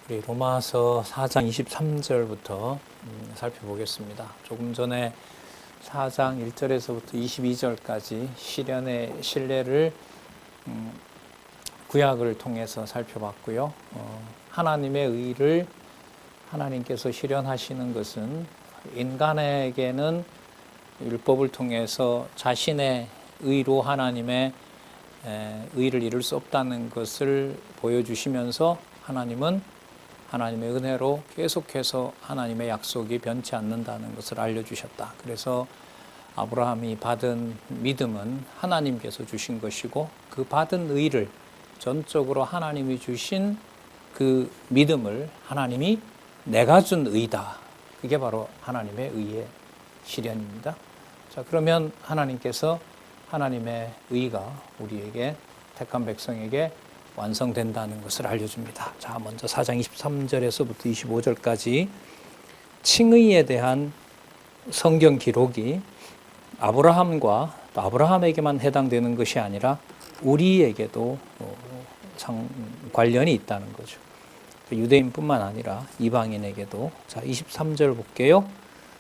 우리 로마서 4장 23절부터 살펴보겠습니다. 조금 전에 4장 1절에서부터 22절까지 시련의 신뢰를 구약을 통해서 살펴봤고요. 하나님의 의를 하나님께서 실현하시는 것은 인간에게는 율법을 통해서 자신의 의로 하나님의 의를 이룰 수 없다는 것을 보여주시면서 하나님은 하나님의 은혜로 계속해서 하나님의 약속이 변치 않는다는 것을 알려주셨다. 그래서 아브라함이 받은 믿음은 하나님께서 주신 것이고 그 받은 의를 전적으로 하나님이 주신 그 믿음을 하나님이 내가 준 의다. 그게 바로 하나님의 의의 실현입니다. 자, 그러면 하나님께서 하나님의 의가 우리에게 택한 백성에게 완성된다는 것을 알려줍니다. 자, 먼저 4장 23절에서부터 25절까지 칭의에 대한 성경 기록이 아브라함과 또 아브라함에게만 해당되는 것이 아니라 우리에게도 관련이 있다는 거죠. 유대인뿐만 아니라 이방인에게도. 자, 23절 볼게요.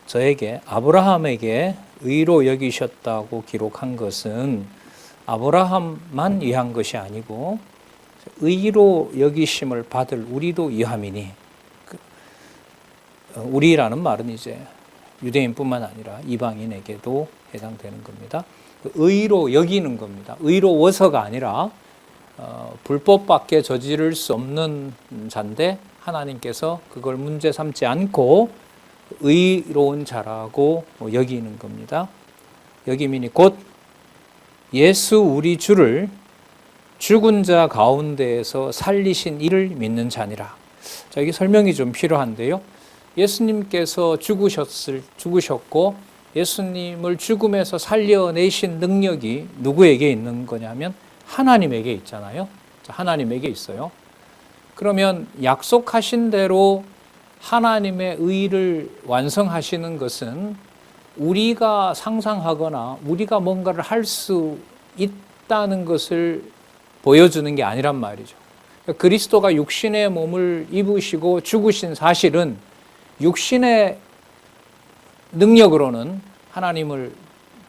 저에게 아브라함에게 의로 여기셨다고 기록한 것은 아브라함만 위한 것이 아니고 의로 여기심을 받을 우리도 위함이니, 우리라는 말은 이제 유대인뿐만 아니라 이방인에게도 해당되는 겁니다. 의로 여기는 겁니다. 의로워서가 아니라 불법밖에 저지를 수 없는 자인데 하나님께서 그걸 문제 삼지 않고 의로운 자라고 여기는 겁니다. 여기민이 곧 예수 우리 주를 죽은 자 가운데에서 살리신 이를 믿는 자니라. 자, 여기 설명이 좀 필요한데요. 예수님께서 죽으셨고 예수님을 죽음에서 살려내신 능력이 누구에게 있는 거냐면 하나님에게 있잖아요. 자, 하나님에게 있어요. 그러면 약속하신 대로 하나님의 의를 완성하시는 것은 우리가 상상하거나 우리가 뭔가를 할 수 있다는 것을 보여주는 게 아니란 말이죠. 그리스도가 육신의 몸을 입으시고 죽으신 사실은 육신의 능력으로는 하나님을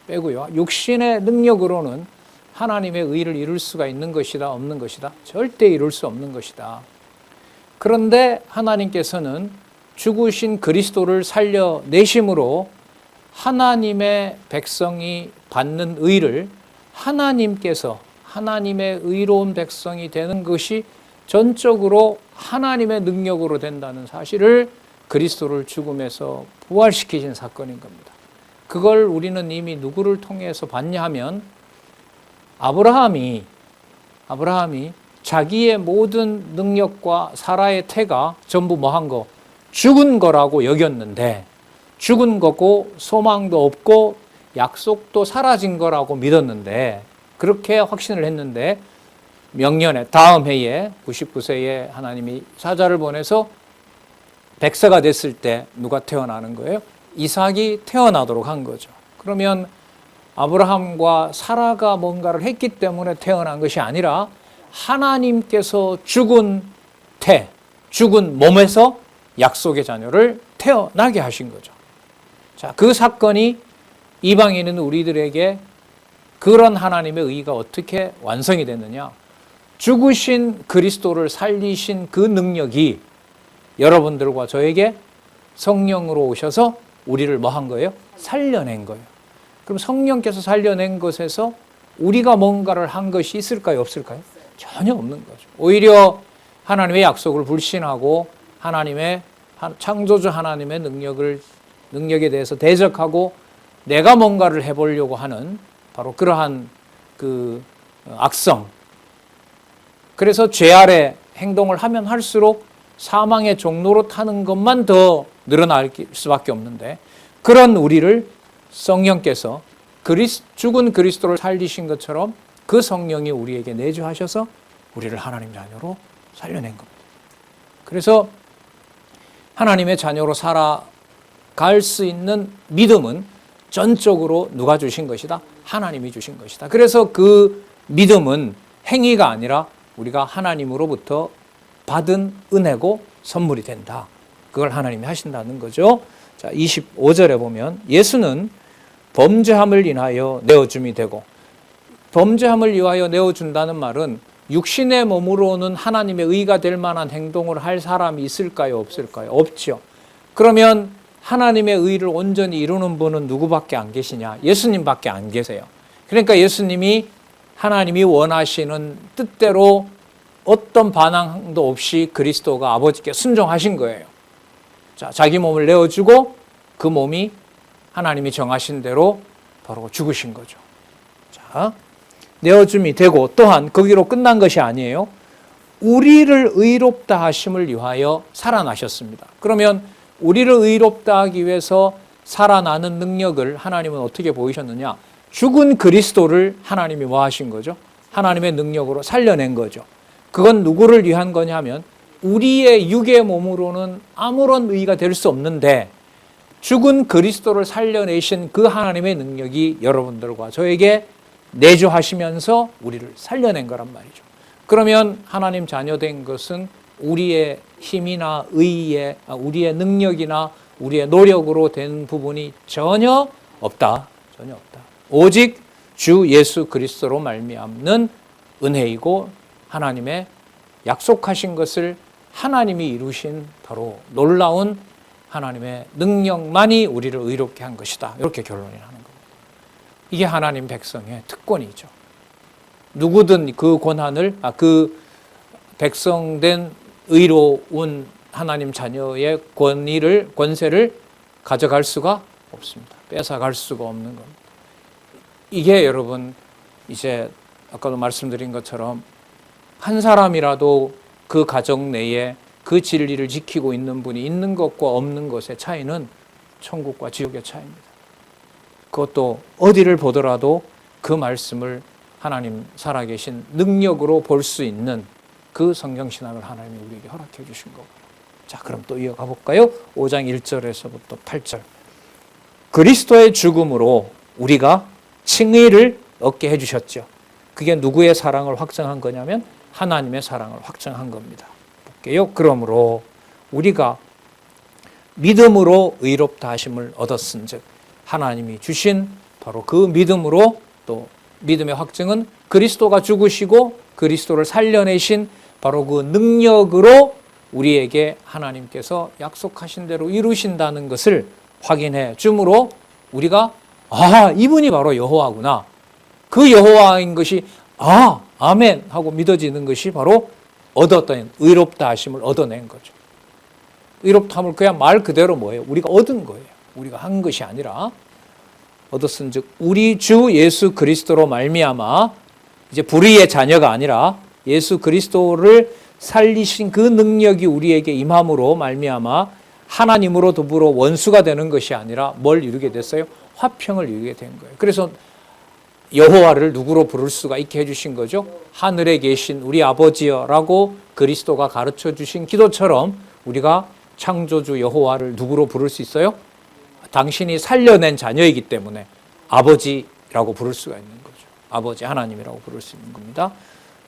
빼고요. 육신의 능력으로는 하나님의 의를 이룰 수가 있는 것이다, 없는 것이다? 절대 이룰 수 없는 것이다. 그런데 하나님께서는 죽으신 그리스도를 살려내심으로 하나님의 백성이 받는 의를 하나님께서 하나님의 의로운 백성이 되는 것이 전적으로 하나님의 능력으로 된다는 사실을 그리스도를 죽음에서 부활시키신 사건인 겁니다. 그걸 우리는 이미 누구를 통해서 봤냐 하면 아브라함이 자기의 모든 능력과 사라의 태가 전부 뭐한 거? 죽은 거라고 여겼는데 죽은 거고 소망도 없고 약속도 사라진 거라고 믿었는데 그렇게 확신을 했는데 명년에 다음 해에 99세에 하나님이 사자를 보내서 100세가 됐을 때 누가 태어나는 거예요? 이삭이 태어나도록 한 거죠. 그러면 아브라함과 사라가 뭔가를 했기 때문에 태어난 것이 아니라 하나님께서 죽은 죽은 몸에서 약속의 자녀를 태어나게 하신 거죠. 자, 그 사건이 이방인은 우리들에게 그런 하나님의 의가 어떻게 완성이 됐느냐? 죽으신 그리스도를 살리신 그 능력이 여러분들과 저에게 성령으로 오셔서 우리를 뭐 한 거예요? 살려낸 거예요. 그럼 성령께서 살려낸 것에서 우리가 뭔가를 한 것이 있을까요? 없을까요? 전혀 없는 거죠. 오히려 하나님의 약속을 불신하고 하나님의 창조주 하나님의 능력에 대해서 대적하고 내가 뭔가를 해보려고 하는 바로 그러한 그 악성. 그래서 죄 아래 행동을 하면 할수록 사망의 종로로 타는 것만 더 늘어날 수밖에 없는데 그런 우리를 성령께서 죽은 그리스도를 살리신 것처럼 그 성령이 우리에게 내주하셔서 우리를 하나님 자녀로 살려낸 겁니다. 그래서 하나님의 자녀로 살아갈 수 있는 믿음은 전적으로 누가 주신 것이다? 하나님이 주신 것이다. 그래서 그 믿음은 행위가 아니라 우리가 하나님으로부터 받은 은혜고 선물이 된다. 그걸 하나님이 하신다는 거죠. 자, 25절에 보면 예수는 범죄함을 인하여 내어줌이 되고, 범죄함을 위하여 내어준다는 말은 육신의 몸으로는 하나님의 의가 될 만한 행동을 할 사람이 있을까요? 없을까요? 없죠. 그러면 하나님의 의를 온전히 이루는 분은 누구밖에 안 계시냐? 예수님밖에 안 계세요. 그러니까 예수님이 하나님이 원하시는 뜻대로 어떤 반항도 없이 그리스도가 아버지께 순종하신 거예요. 자, 자기 몸을 내어주고 그 몸이 하나님이 정하신 대로 바로 죽으신 거죠. 자, 내어줌이 되고, 또한 거기로 끝난 것이 아니에요. 우리를 의롭다 하심을 위하여 살아나셨습니다. 그러면 우리를 의롭다 하기 위해서 살아나는 능력을 하나님은 어떻게 보이셨느냐? 죽은 그리스도를 하나님이 뭐 하신 거죠? 하나님의 능력으로 살려낸 거죠. 그건 누구를 위한 거냐면 우리의 육의 몸으로는 아무런 의가 될 수 없는데 죽은 그리스도를 살려내신 그 하나님의 능력이 여러분들과 저에게 내주하시면서 우리를 살려낸 거란 말이죠. 그러면 하나님 자녀된 것은 우리의 힘이나 의의, 우리의 능력이나 우리의 노력으로 된 부분이 전혀 없다. 전혀 없다. 오직 주 예수 그리스도로 말미암는 은혜이고 하나님의 약속하신 것을 하나님이 이루신 바로 놀라운 하나님의 능력만이 우리를 의롭게 한 것이다. 이렇게 결론이 나는 겁니다. 이게 하나님 백성의 특권이죠. 누구든 그 권한을, 그 백성된 의로운 하나님 자녀의 권세를 가져갈 수가 없습니다. 뺏어갈 수가 없는 겁니다. 이게 여러분, 이제 아까도 말씀드린 것처럼 한 사람이라도 그 가정 내에 그 진리를 지키고 있는 분이 있는 것과 없는 것의 차이는 천국과 지옥의 차이입니다. 그것도 어디를 보더라도 그 말씀을 하나님 살아계신 능력으로 볼 수 있는 그 성경신학을 하나님이 우리에게 허락해 주신 거고요. 자, 그럼 또 이어가 볼까요? 5장 1절에서부터 8절. 그리스도의 죽음으로 우리가 칭의를 얻게 해주셨죠. 그게 누구의 사랑을 확증한 거냐면 하나님의 사랑을 확증한 겁니다. 볼게요. 그러므로 우리가 믿음으로 의롭다 하심을 얻었은즉 하나님이 주신 바로 그 믿음으로, 또 믿음의 확증은 그리스도가 죽으시고 그리스도를 살려내신 바로 그 능력으로 우리에게 하나님께서 약속하신 대로 이루신다는 것을 확인해 주므로 우리가 이분이 바로 여호와구나. 그 여호와인 것이 아멘 하고 믿어지는 것이 바로 얻었던 의롭다 하심을 얻어낸 거죠. 의롭다함을 그냥 말 그대로 뭐예요? 우리가 얻은 거예요. 우리가 한 것이 아니라 얻었은즉 우리 주 예수 그리스도로 말미암아, 이제 불의의 자녀가 아니라 예수 그리스도를 살리신 그 능력이 우리에게 임함으로 말미암아 하나님으로 더불어 원수가 되는 것이 아니라 뭘 이루게 됐어요? 화평을 이루게 된 거예요. 그래서 여호와를 누구로 부를 수가 있게 해주신 거죠? 하늘에 계신 우리 아버지여라고 그리스도가 가르쳐 주신 기도처럼 우리가 창조주 여호와를 누구로 부를 수 있어요? 당신이 살려낸 자녀이기 때문에 아버지라고 부를 수가 있는 거죠. 아버지 하나님이라고 부를 수 있는 겁니다.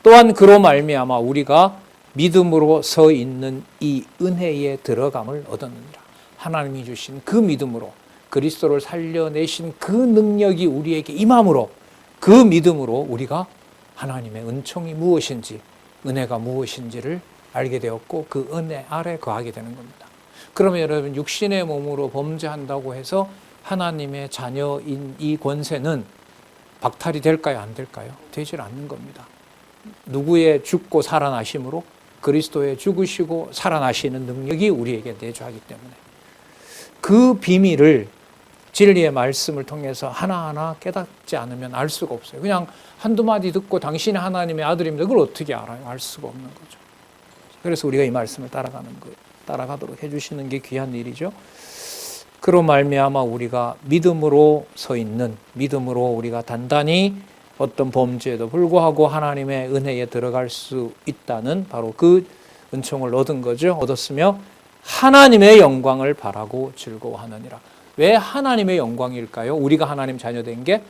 또한 그로 말미암아 우리가 믿음으로 서 있는 이 은혜에 들어감을 얻었느니라. 하나님이 주신 그 믿음으로, 그리스도를 살려내신 그 능력이 우리에게 임함으로, 그 믿음으로 우리가 하나님의 은총이 무엇인지, 은혜가 무엇인지를 알게 되었고 그 은혜 아래 거하게 되는 겁니다. 그러면 여러분, 육신의 몸으로 범죄한다고 해서 하나님의 자녀인 이 권세는 박탈이 될까요? 안 될까요? 되질 않는 겁니다. 누구의 죽고 살아나심으로? 그리스도의 죽으시고 살아나시는 능력이 우리에게 내주하기 때문에 그 비밀을 진리의 말씀을 통해서 하나하나 깨닫지 않으면 알 수가 없어요. 그냥 한두 마디 듣고 당신이 하나님의 아들입니다. 그걸 어떻게 알아요? 알 수가 없는 거죠. 그래서 우리가 이 말씀을 따라가도록 해주시는 게 귀한 일이죠. 그로 말미암아 우리가 믿음으로 서 있는, 믿음으로 우리가 단단히 어떤 범죄에도 불구하고 하나님의 은혜에 들어갈 수 있다는 바로 그 은총을 얻은 거죠. 얻었으며 하나님의 영광을 바라고 즐거워하느니라. 왜 하나님의 영광일까요? 우리가 하나님 자녀된 게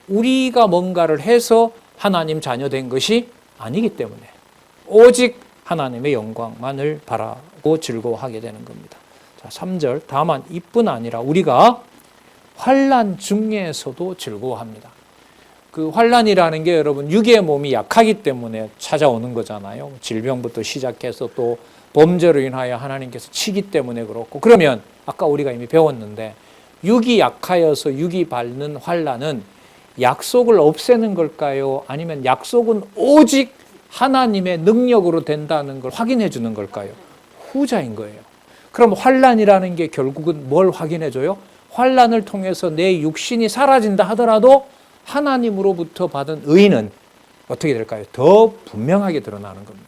우리가 뭔가를 해서 하나님 자녀된 것이 아니기 때문에, 오직 하나님의 영광만을 바라고 즐거워하게 되는 겁니다. 자, 3절. 다만 이뿐 아니라 우리가 환난 중에서도 즐거워합니다. 그 환난이라는 게 여러분 육의 몸이 약하기 때문에 찾아오는 거잖아요. 질병부터 시작해서 또 범죄로 인하여 하나님께서 치기 때문에 그렇고, 그러면 아까 우리가 이미 배웠는데 육이 약하여서 육이 밟는 환난은 약속을 없애는 걸까요? 아니면 약속은 오직 하나님의 능력으로 된다는 걸 확인해 주는 걸까요? 후자인 거예요. 그럼 환난이라는 게 결국은 뭘 확인해 줘요? 환난을 통해서 내 육신이 사라진다 하더라도 하나님으로부터 받은 의는 어떻게 될까요? 더 분명하게 드러나는 겁니다.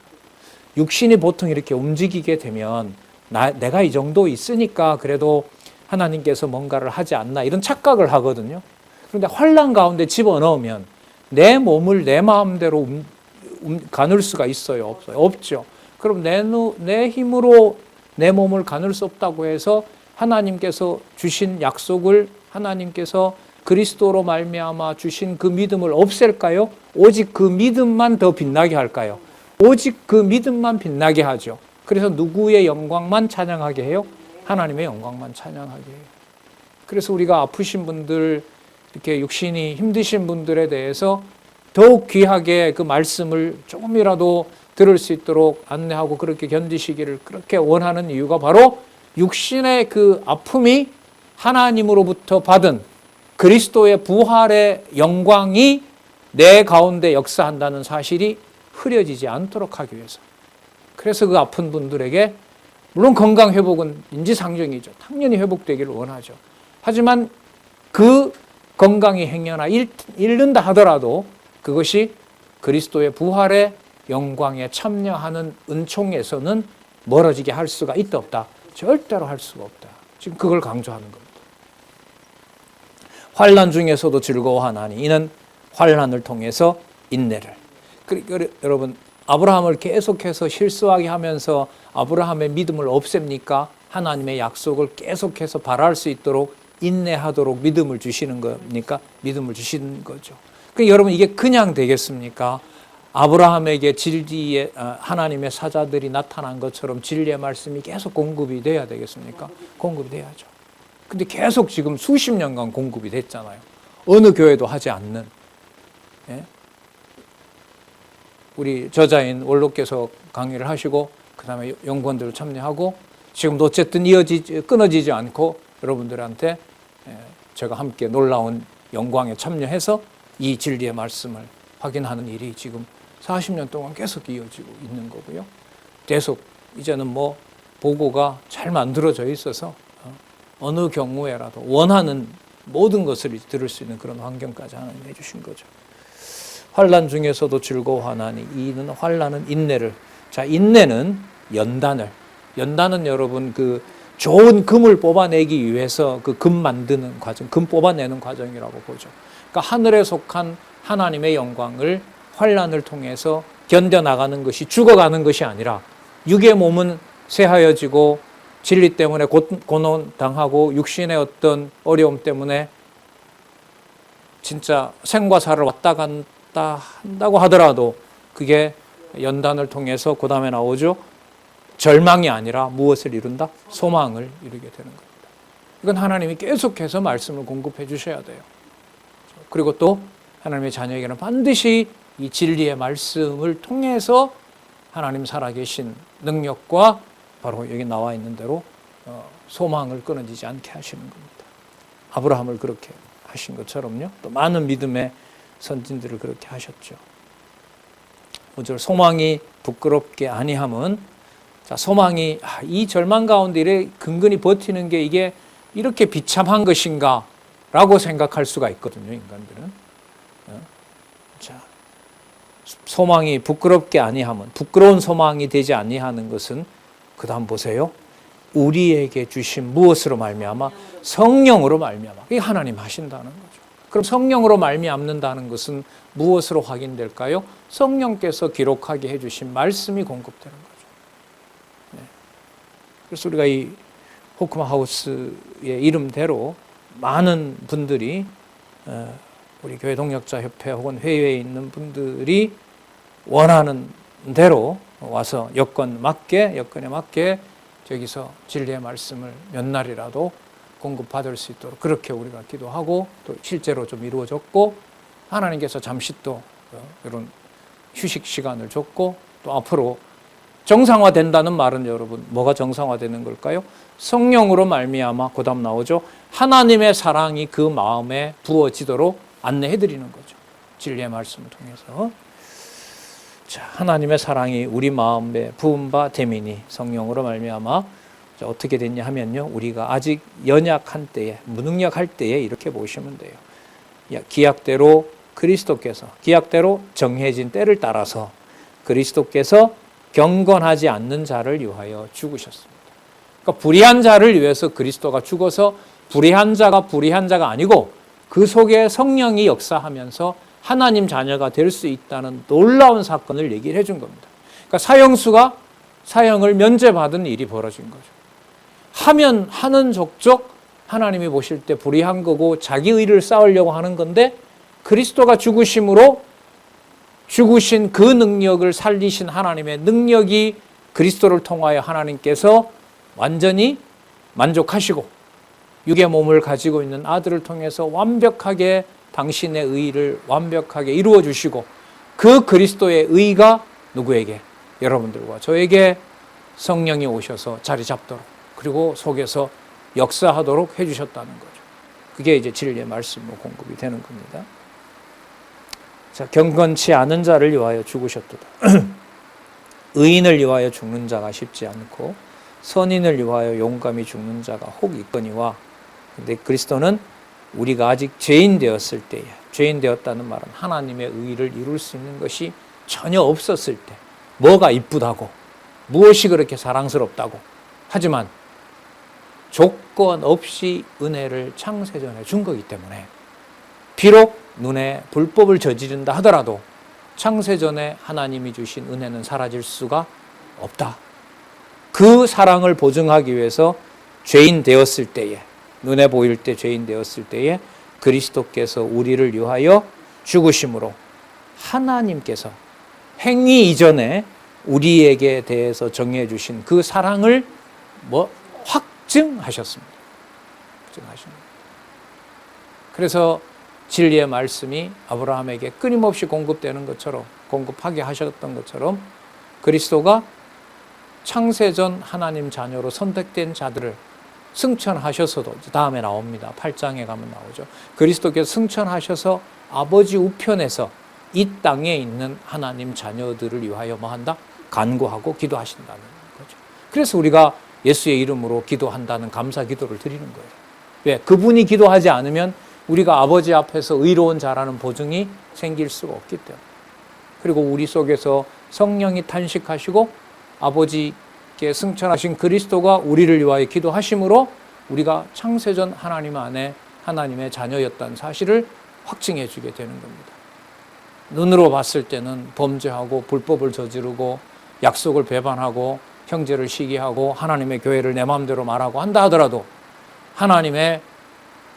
육신이 보통 이렇게 움직이게 되면 내가 이 정도 있으니까 그래도 하나님께서 뭔가를 하지 않나 이런 착각을 하거든요. 그런데 환난 가운데 집어넣으면 내 몸을 내 마음대로 가눌 수가 있어요? 없어요? 없죠. 그럼 내 힘으로 내 몸을 가눌 수 없다고 해서 하나님께서 주신 약속을 하나님께서 그리스도로 말미암아 주신 그 믿음을 없앨까요? 오직 그 믿음만 더 빛나게 할까요? 오직 그 믿음만 빛나게 하죠. 그래서 누구의 영광만 찬양하게 해요? 하나님의 영광만 찬양하게 해요. 그래서 우리가 아프신 분들, 이렇게 육신이 힘드신 분들에 대해서 더욱 귀하게 그 말씀을 조금이라도 들을 수 있도록 안내하고 그렇게 견디시기를 그렇게 원하는 이유가 바로 육신의 그 아픔이 하나님으로부터 받은 그리스도의 부활의 영광이 내 가운데 역사한다는 사실이 흐려지지 않도록 하기 위해서. 그래서 그 아픈 분들에게 물론 건강 회복은 인지상정이죠. 당연히 회복되기를 원하죠. 하지만 그 건강이 행여나 잃는다 하더라도 그것이 그리스도의 부활의 영광에 참여하는 은총에서는 멀어지게 할 수가 있다 없다? 절대로 할 수가 없다. 지금 그걸 강조하는 겁니다. 환난 중에서도 즐거워하나니 이는 환난을 통해서 인내를. 여러분 아브라함을 계속해서 실수하게 하면서 아브라함의 믿음을 없앱니까? 하나님의 약속을 계속해서 바랄 수 있도록 인내하도록 믿음을 주시는 겁니까? 믿음을 주시는 거죠. 여러분 이게 그냥 되겠습니까? 아브라함에게 진리의 하나님의 사자들이 나타난 것처럼 진리의 말씀이 계속 공급이 돼야 되겠습니까? 공급이 돼야죠. 근데 계속 지금 수십 년간 공급이 됐잖아요. 어느 교회도 하지 않는. 예? 우리 저자인 원로께서 강의를 하시고 그 다음에 연구원들을 참여하고 지금도 어쨌든 끊어지지 않고 여러분들한테 제가 함께 놀라운 영광에 참여해서 이 진리의 말씀을 확인하는 일이 지금 40년 동안 계속 이어지고 있는 거고요. 계속 이제는 뭐 보고가 잘 만들어져 있어서 어느 경우에라도 원하는 모든 것을 들을 수 있는 그런 환경까지 하나님 해주신 거죠. 환난 중에서도 즐거워하나니 이는 환난은 인내를. 자, 인내는 연단은 여러분 그 좋은 금을 뽑아내기 위해서 그 금 만드는 과정, 금 뽑아내는 과정이라고 보죠. 그러니까 하늘에 속한 하나님의 영광을 환난을 통해서 견뎌나가는 것이 죽어가는 것이 아니라 육의 몸은 쇠하여지고 진리 때문에 고난당하고 육신의 어떤 어려움 때문에 진짜 생과 사를 왔다 갔다 한다고 하더라도 그게 연단을 통해서 그 다음에 나오죠. 절망이 아니라 무엇을 이룬다? 소망을 이루게 되는 겁니다. 이건 하나님이 계속해서 말씀을 공급해 주셔야 돼요. 그리고 또 하나님의 자녀에게는 반드시 이 진리의 말씀을 통해서 하나님 살아계신 능력과 바로 여기 나와 있는 대로 소망을 끊어지지 않게 하시는 겁니다. 아브라함을 그렇게 하신 것처럼요. 또 많은 믿음의 선진들을 그렇게 하셨죠. 5절 소망이 부끄럽게 아니함은, 자, 소망이 이 절망 가운데 이렇게 근근히 버티는 게 이게 이렇게 비참한 것인가 라고 생각할 수가 있거든요, 인간들은. 자, 소망이 부끄럽게 아니함은, 부끄러운 소망이 되지 아니하는 것은 그 다음 보세요. 우리에게 주신 무엇으로 말미암아? 성령으로 말미암아. 이게 하나님 하신다는 거죠. 그럼 성령으로 말미암는다는 것은 무엇으로 확인될까요? 성령께서 기록하게 해주신 말씀이 공급되는 거죠. 네. 그래서 우리가 이 호크마 하우스의 이름대로 많은 분들이 우리 교회 동역자 협회 혹은 회의에 있는 분들이 원하는 대로 와서 여건에 맞게 저기서 진리의 말씀을 몇 날이라도 공급받을 수 있도록 그렇게 우리가 기도하고 또 실제로 좀 이루어졌고, 하나님께서 잠시 또 이런 휴식 시간을 줬고, 또 앞으로 정상화된다는 말은 여러분 뭐가 정상화되는 걸까요? 성령으로 말미암아, 그 다음 나오죠. 하나님의 사랑이 그 마음에 부어지도록 안내해 드리는 거죠. 진리의 말씀을 통해서. 자, 하나님의 사랑이 우리 마음에 부은 바 되미니, 성령으로 말미암아 어떻게 됐냐 하면요, 우리가 아직 연약한 때에, 무능력할 때에 이렇게 보시면 돼요. 기약대로 기약대로 정해진 때를 따라서 그리스도께서 경건하지 않는 자를 위하여 죽으셨습니다. 그러니까 불의한 자를 위해서 그리스도가 죽어서 불의한 자가 아니고 그 속에 성령이 역사하면서 하나님 자녀가 될 수 있다는 놀라운 사건을 얘기를 해준 겁니다. 그러니까 사형수가 사형을 면제받은 일이 벌어진 거죠. 하는 족족 하나님이 보실 때 불의한 거고 자기 의를 쌓으려고 하는 건데, 그리스도가 죽으심으로 죽으신 그 능력을 살리신 하나님의 능력이 그리스도를 통하여 하나님께서 완전히 만족하시고 육의 몸을 가지고 있는 아들을 통해서 완벽하게 당신의 의를 완벽하게 이루어 주시고, 그 그리스도의 의가 누구에게? 여러분들과 저에게 성령이 오셔서 자리 잡도록, 그리고 속에서 역사하도록 해주셨다는 거죠. 그게 이제 진리의 말씀으로 공급이 되는 겁니다. 자, 경건치 않은 자를 위하여 죽으셨도다. 의인을 위하여 죽는 자가 쉽지 않고 선인을 위하여 용감히 죽는 자가 혹 있거니와. 근데 그리스도는 우리가 아직 죄인 되었을 때에, 죄인 되었다는 말은 하나님의 의를 이룰 수 있는 것이 전혀 없었을 때, 뭐가 이쁘다고, 무엇이 그렇게 사랑스럽다고, 하지만 조건 없이 은혜를 창세전에 준 거기 때문에, 비록 눈에 불법을 저지른다 하더라도 창세전에 하나님이 주신 은혜는 사라질 수가 없다. 그 사랑을 보증하기 위해서 죄인 되었을 때에, 눈에 보일 때 죄인 되었을 때에 그리스도께서 우리를 위하여 죽으심으로 하나님께서 행위 이전에 우리에게 대해서 정해 주신 그 사랑을 확증하셨습니다. 그래서 진리의 말씀이 아브라함에게 끊임없이 공급되는 것처럼, 공급하게 하셨던 것처럼, 그리스도가 창세전 하나님 자녀로 선택된 자들을 승천하셔서도, 다음에 나옵니다. 8장에 가면 나오죠. 그리스도께서 승천하셔서 아버지 우편에서 이 땅에 있는 하나님 자녀들을 위하여 뭐한다? 간구하고 기도하신다는 거죠. 그래서 우리가 예수의 이름으로 기도한다는 감사 기도를 드리는 거예요. 왜? 그분이 기도하지 않으면 우리가 아버지 앞에서 의로운 자라는 보증이 생길 수가 없기 때문에. 그리고 우리 속에서 성령이 탄식하시고 아버지께 승천하신 그리스도가 우리를 위하여 기도하심으로 우리가 창세전 하나님 안에 하나님의 자녀였다는 사실을 확증해 주게 되는 겁니다. 눈으로 봤을 때는 범죄하고 불법을 저지르고 약속을 배반하고 형제를 시기하고 하나님의 교회를 내 마음대로 말하고 한다 하더라도 하나님의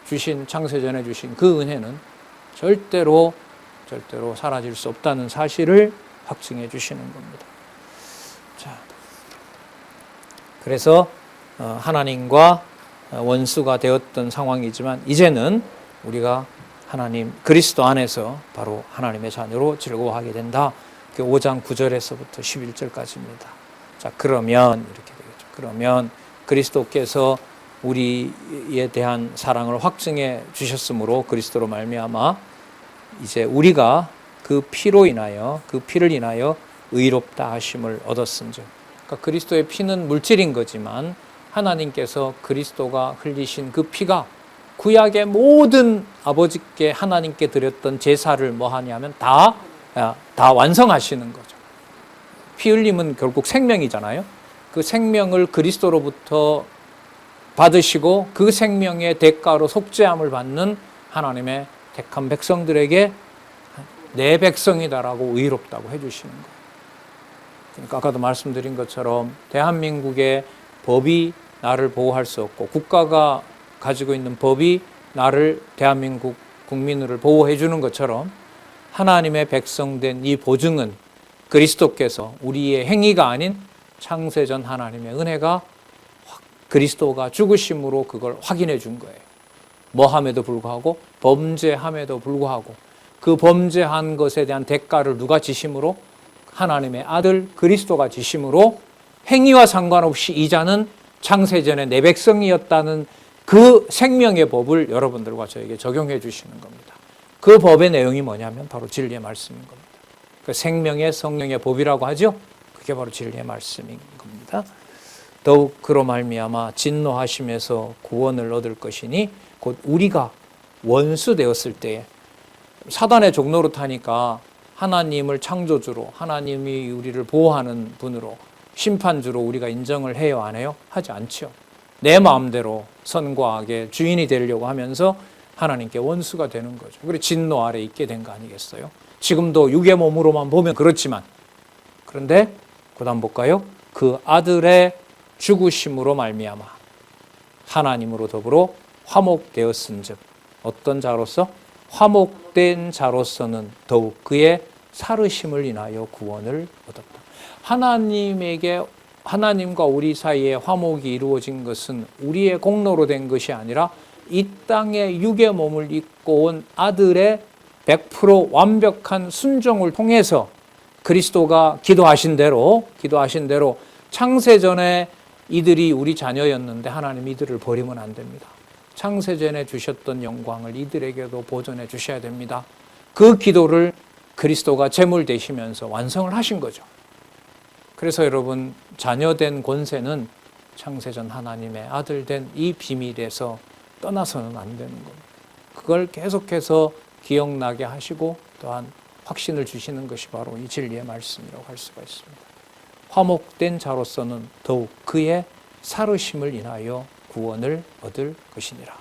주신, 창세전에 주신 그 은혜는 절대로 사라질 수 없다는 사실을 확증해 주시는 겁니다. 자, 그래서 하나님과 원수가 되었던 상황이지만 이제는 우리가 하나님 그리스도 안에서 바로 하나님의 자녀로 즐거워하게 된다. 5장 9절에서부터 11절까지입니다. 자, 그러면 이렇게 되겠죠. 그러면 그리스도께서 우리에 대한 사랑을 확증해 주셨으므로 그리스도로 말미암아 이제 우리가 그 피를 인하여 의롭다 하심을 얻었은즉. 그러니까 그리스도의 피는 물질인 거지만 하나님께서 그리스도가 흘리신 그 피가 구약의 모든 아버지께 하나님께 드렸던 제사를 뭐 하냐면 다 완성하시는 거죠. 피 흘림은 결국 생명이잖아요. 그 생명을 그리스도로부터 받으시고 그 생명의 대가로 속죄함을 받는 하나님의 택한 백성들에게 내 백성이다라고 의롭다고 해주시는 거예요. 그러니까 아까도 말씀드린 것처럼 대한민국의 법이 나를 보호할 수 없고 국가가 가지고 있는 법이 나를 대한민국 국민을 보호해 주는 것처럼 하나님의 백성된 이 보증은 그리스도께서 우리의 행위가 아닌 창세전 하나님의 은혜가 그리스도가 죽으심으로 그걸 확인해 준 거예요. 뭐함에도 불구하고, 범죄함에도 불구하고 그 범죄한 것에 대한 대가를 누가 지심으로? 하나님의 아들 그리스도가 지심으로 행위와 상관없이 이자는 창세전에 내 백성이었다는 그 생명의 법을 여러분들과 저에게 적용해 주시는 겁니다. 그 법의 내용이 뭐냐면 바로 진리의 말씀인 겁니다. 그 생명의 성령의 법이라고 하죠. 그게 바로 진리의 말씀인 겁니다. 더욱 그로 말미암아 진노하심에서 구원을 얻을 것이니 곧 우리가 원수 되었을 때에, 사단의 종로로 타니까 하나님을 창조주로, 하나님이 우리를 보호하는 분으로, 심판주로 우리가 인정을 해요, 안 해요? 하지 않죠. 내 마음대로 선과 악의 주인이 되려고 하면서 하나님께 원수가 되는 거죠. 그리고 진노 아래 있게 된 거 아니겠어요? 지금도 육의 몸으로만 보면 그렇지만, 그런데 그다음 볼까요? 그 아들의 죽으심으로 말미암아 하나님으로 더불어 화목되었은즉, 어떤 자로서? 화목된 자로서는 더욱 그의 살으심을 인하여 구원을 얻었다. 하나님과 우리 사이에 화목이 이루어진 것은 우리의 공로로 된 것이 아니라 이 땅에 육의 몸을 입고 온 아들의 100% 완벽한 순종을 통해서, 그리스도가 기도하신 대로 창세전에 이들이 우리 자녀였는데 하나님 이들을 버리면 안 됩니다. 창세전에 주셨던 영광을 이들에게도 보존해 주셔야 됩니다. 그 기도를 그리스도가 제물 되시면서 완성을 하신 거죠. 그래서 여러분, 자녀된 권세는 창세전 하나님의 아들 된 이 비밀에서 떠나서는 안 되는 겁니다. 그걸 계속해서 기억나게 하시고 또한 확신을 주시는 것이 바로 이 진리의 말씀이라고 할 수가 있습니다. 화목된 자로서는 더욱 그의 살으심을 인하여 구원을 얻을 것이니라.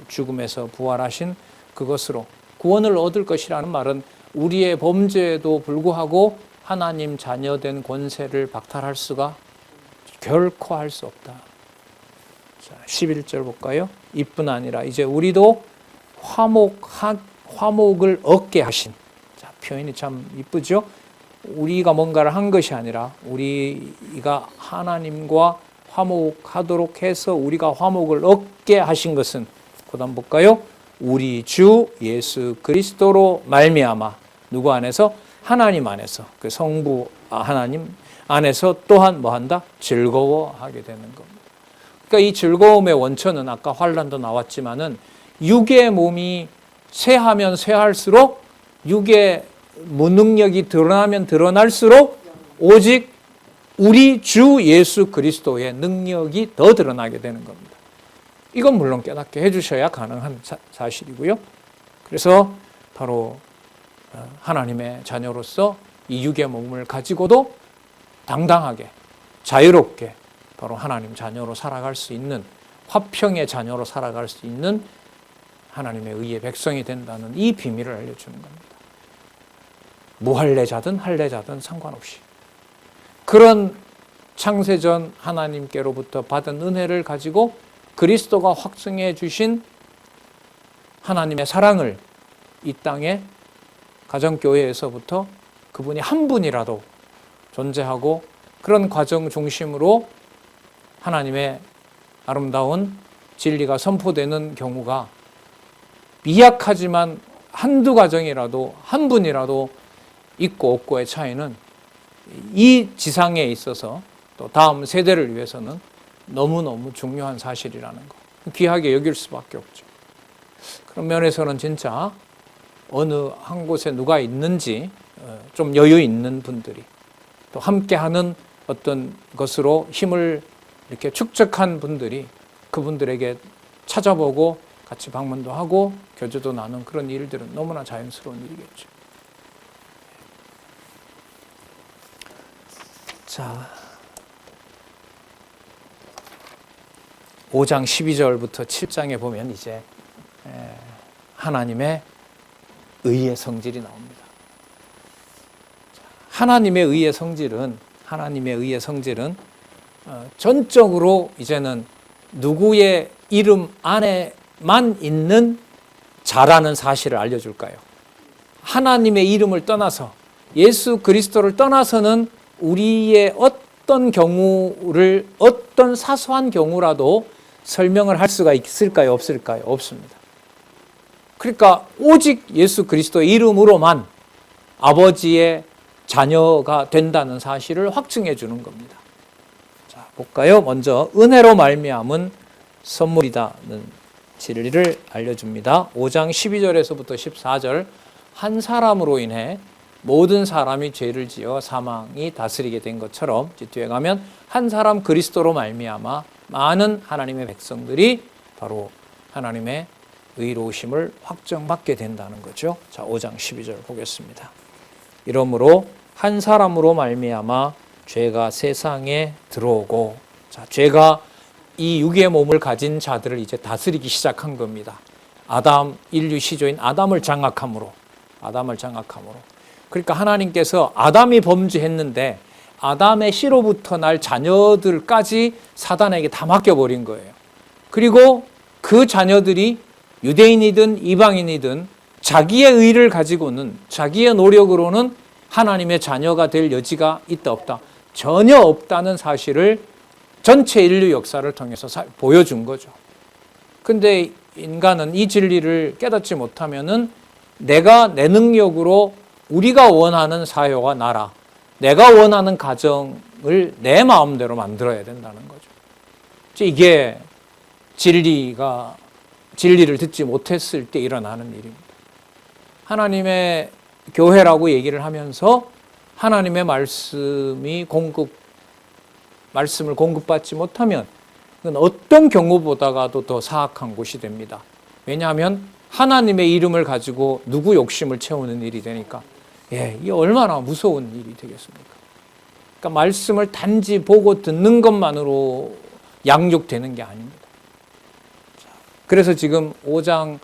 죽음에서 부활하신 그것으로 구원을 얻을 것이라는 말은 우리의 범죄에도 불구하고 하나님 자녀된 권세를 박탈할 수가 결코 할 수 없다. 자, 11절 볼까요? 이뿐 아니라 이제 우리도 화목을 얻게 하신. 자, 표현이 참 이쁘죠? 우리가 뭔가를 한 것이 아니라 우리가 하나님과 화목하도록 해서 우리가 화목을 얻게 하신 것은, 그다음 볼까요? 우리 주 예수 그리스도로 말미암아, 누구 안에서? 하나님 안에서, 그 성부 하나님 안에서 또한 뭐한다? 즐거워하게 되는 겁니다. 그러니까 이 즐거움의 원천은 아까 환난도 나왔지만은 육의 몸이 쇠하면 쇠할수록, 육의 무능력이 드러나면 드러날수록 오직 우리 주 예수 그리스도의 능력이 더 드러나게 되는 겁니다. 이건 물론 깨닫게 해주셔야 가능한 사실이고요. 그래서 바로 하나님의 자녀로서 이 육의 몸을 가지고도 당당하게 자유롭게 바로 하나님 자녀로 살아갈 수 있는, 화평의 자녀로 살아갈 수 있는 하나님의 의의 백성이 된다는 이 비밀을 알려주는 겁니다. 무할례자든 할례자든 상관없이 그런 창세전 하나님께로부터 받은 은혜를 가지고 그리스도가 확증해 주신 하나님의 사랑을 이 땅에 가정교회에서부터 그분이 한 분이라도 존재하고, 그런 과정 중심으로 하나님의 아름다운 진리가 선포되는 경우가 미약하지만 한두 가정이라도, 한 분이라도 있고 없고의 차이는 이 지상에 있어서 또 다음 세대를 위해서는 너무너무 중요한 사실이라는 거, 귀하게 여길 수밖에 없죠. 그런 면에서는 진짜 어느 한 곳에 누가 있는지 좀 여유 있는 분들이, 또 함께하는 어떤 것으로 힘을 이렇게 축적한 분들이 그분들에게 찾아보고 같이 방문도 하고 교제도 나눈 그런 일들은 너무나 자연스러운 일이겠죠. 자, 5장 12절부터 7장에 보면 이제 하나님의 의의 성질이 나옵니다. 하나님의 의의 성질은 전적으로 이제는 누구의 이름 안에만 있는 자라는 사실을 알려줄까요? 하나님의 이름을 떠나서 예수 그리스도를 떠나서는 우리의 어떤 경우를 어떤 사소한 경우라도 설명을 할 수가 있을까요? 없을까요? 없습니다. 그러니까 오직 예수 그리스도의 이름으로만 아버지의 자녀가 된다는 사실을 확증해 주는 겁니다. 자, 볼까요? 먼저 은혜로 말미암은 선물이다는 진리를 알려줍니다. 5장 12절에서부터 14절, 한 사람으로 인해 모든 사람이 죄를 지어 사망이 다스리게 된 것처럼, 뒤에 가면 한 사람 그리스도로 말미암아 많은 하나님의 백성들이 바로 하나님의 의로우심을 확정받게 된다는 거죠. 자, 5장 12절 보겠습니다. 이러므로 한 사람으로 말미암아 죄가 세상에 들어오고, 자, 죄가 이 육의 몸을 가진 자들을 이제 다스리기 시작한 겁니다. 인류 시조인 아담을 장악함으로. 그러니까 하나님께서 아담이 범죄했는데 아담의 씨로부터 날 자녀들까지 사단에게 다 맡겨버린 거예요. 그리고 그 자녀들이 유대인이든 이방인이든 자기의 의를 가지고는, 자기의 노력으로는 하나님의 자녀가 될 여지가 있다 없다? 전혀 없다는 사실을 전체 인류 역사를 통해서 보여준 거죠. 근데 인간은 이 진리를 깨닫지 못하면은 내가 내 능력으로 우리가 원하는 사회와 나라, 내가 원하는 가정을 내 마음대로 만들어야 된다는 거죠. 이게 진리를 듣지 못했을 때 일어나는 일입니다. 하나님의 교회라고 얘기를 하면서 하나님의 말씀을 공급받지 못하면 그건 어떤 경우보다가도 더 사악한 곳이 됩니다. 왜냐하면 하나님의 이름을 가지고 누구 욕심을 채우는 일이 되니까, 이게 얼마나 무서운 일이 되겠습니까? 그러니까 말씀을 단지 보고 듣는 것만으로 양육되는 게 아닙니다. 그래서 지금 5장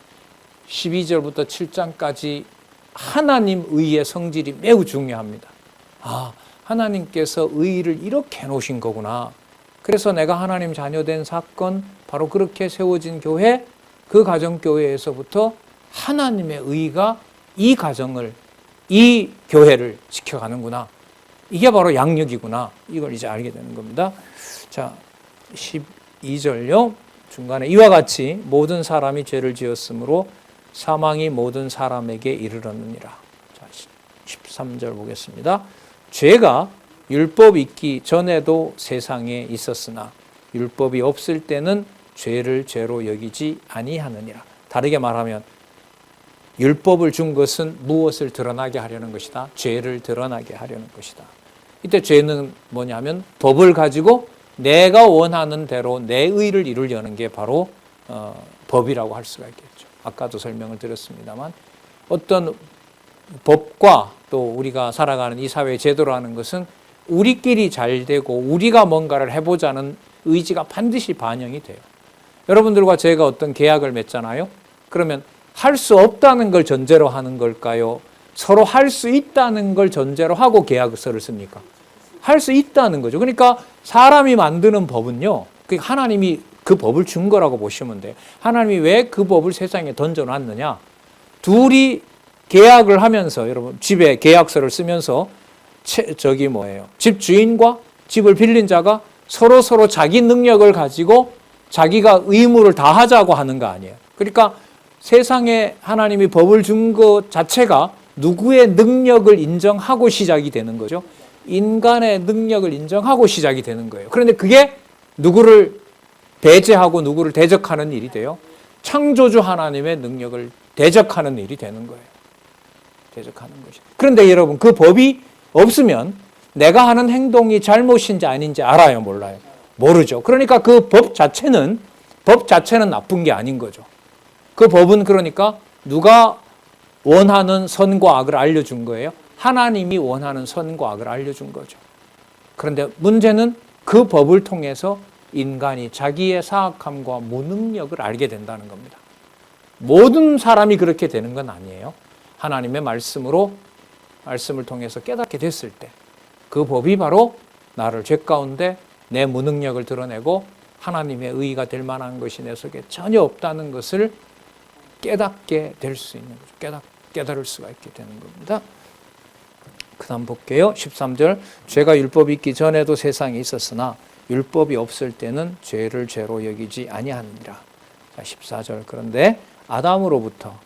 12절부터 7장까지 하나님 의의 성질이 매우 중요합니다. 하나님께서 의를 이렇게 해놓으신 거구나. 그래서 내가 하나님 자녀된 사건, 바로 그렇게 세워진 교회, 그 가정교회에서부터 하나님의 의가 이 가정을, 이 교회를 지켜가는구나. 이게 바로 양육이구나. 이걸 이제 알게 되는 겁니다. 자, 12절요. 중간에 이와 같이 모든 사람이 죄를 지었으므로 사망이 모든 사람에게 이르렀느니라. 자, 13절 보겠습니다. 죄가 율법 있기 전에도 세상에 있었으나 율법이 없을 때는 죄를 죄로 여기지 아니하느니라. 다르게 말하면 율법을 준 것은 무엇을 드러나게 하려는 것이다? 죄를 드러나게 하려는 것이다. 이때 죄는 뭐냐면 법을 가지고 내가 원하는 대로 내 의를 이루려는 게 바로 법이라고 할 수가 있겠죠. 아까도 설명을 드렸습니다만 어떤 법과 또 우리가 살아가는 이 사회의 제도라는 것은 우리끼리 잘 되고 우리가 뭔가를 해보자는 의지가 반드시 반영이 돼요. 여러분들과 제가 어떤 계약을 맺잖아요. 그러면 할 수 없다는 걸 전제로 하는 걸까요? 서로 할 수 있다는 걸 전제로 하고 계약서를 씁니까? 할 수 있다는 거죠. 그러니까 사람이 만드는 법은요, 하나님이 그 법을 준 거라고 보시면 돼요. 하나님이 왜 그 법을 세상에 던져놨느냐? 둘이 계약을 하면서, 여러분 집에 계약서를 쓰면서 집 주인과 집을 빌린 자가 서로 자기 능력을 가지고 자기가 의무를 다하자고 하는 거 아니에요. 그러니까 세상에 하나님이 법을 준 것 자체가 누구의 능력을 인정하고 시작이 되는 거죠. 인간의 능력을 인정하고 시작이 되는 거예요. 그런데 그게 누구를 배제하고 누구를 대적하는 일이 돼요. 창조주 하나님의 능력을 대적하는 일이 되는 거예요. 대적하는 것이죠. 그런데 여러분, 그 법이 없으면 내가 하는 행동이 잘못인지 아닌지 알아요, 몰라요? 모르죠. 그러니까 그 법 자체는 나쁜 게 아닌 거죠. 그 법은 그러니까 누가 원하는 선과 악을 알려준 거예요? 하나님이 원하는 선과 악을 알려준 거죠. 그런데 문제는 그 법을 통해서 인간이 자기의 사악함과 무능력을 알게 된다는 겁니다. 모든 사람이 그렇게 되는 건 아니에요. 하나님의 말씀을 통해서 깨닫게 됐을 때 그 법이 바로 나를 죄 가운데 내 무능력을 드러내고 하나님의 의의가 될 만한 것이 내 속에 전혀 없다는 것을 깨닫게 될 수 있는 거죠. 깨달을 수가 있게 되는 겁니다. 그 다음 볼게요. 13절. 죄가 율법이 있기 전에도 세상에 있었으나 율법이 없을 때는 죄를 죄로 여기지 아니하느니라. 자, 14절. 그런데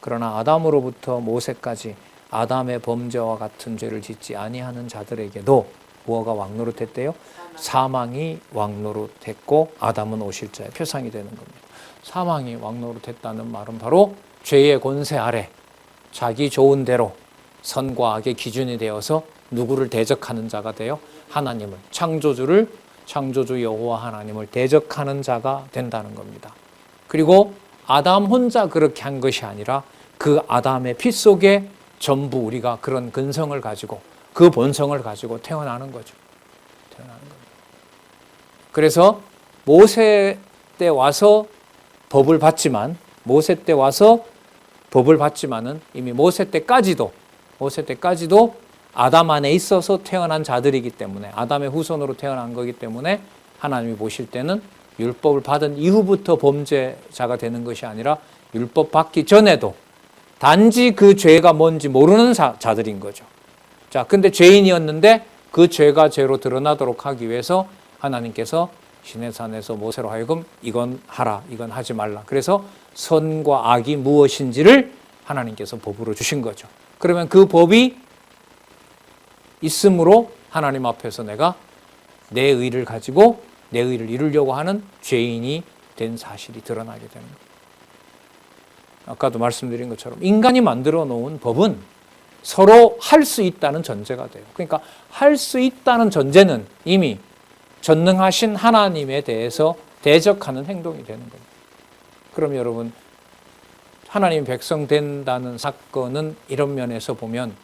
그러나 아담으로부터 모세까지 아담의 범죄와 같은 죄를 짓지 아니하는 자들에게도 무엇가 왕노릇했대요? 사망이 왕노릇했고 아담은 오실자의 표상이 되는 겁니다. 사망이 왕노릇했다는 말은 바로 죄의 권세 아래 자기 좋은 대로 선과 악의 기준이 되어서 누구를 대적하는 자가 되어 하나님을, 창조주 여호와 하나님을 대적하는 자가 된다는 겁니다. 그리고 아담 혼자 그렇게 한 것이 아니라 그 아담의 피 속에 전부 우리가 그런 근성을 가지고 그 본성을 가지고 태어나는 거죠. 태어나는 겁니다. 그래서 모세 때 와서 법을 받지만은 이미 모세 때까지도 아담 안에 있어서 태어난 자들이기 때문에, 아담의 후손으로 태어난 거기 때문에 하나님이 보실 때는 율법을 받은 이후부터 범죄자가 되는 것이 아니라 율법 받기 전에도 단지 그 죄가 뭔지 모르는 자들인 거죠. 자, 근데 죄인이었는데 그 죄가 죄로 드러나도록 하기 위해서 하나님께서 시내산에서 모세로 하여금 이건 하라, 이건 하지 말라. 그래서 선과 악이 무엇인지를 하나님께서 법으로 주신 거죠. 그러면 그 법이 있으므로 하나님 앞에서 내가 내 의를 가지고 내 의를 이루려고 하는 죄인이 된 사실이 드러나게 되는 거예요. 아까도 말씀드린 것처럼 인간이 만들어 놓은 법은 서로 할 수 있다는 전제가 돼요. 그러니까 할 수 있다는 전제는 이미 전능하신 하나님에 대해서 대적하는 행동이 되는 겁니다. 그럼 여러분, 하나님 백성 된다는 사건은 이런 면에서 보면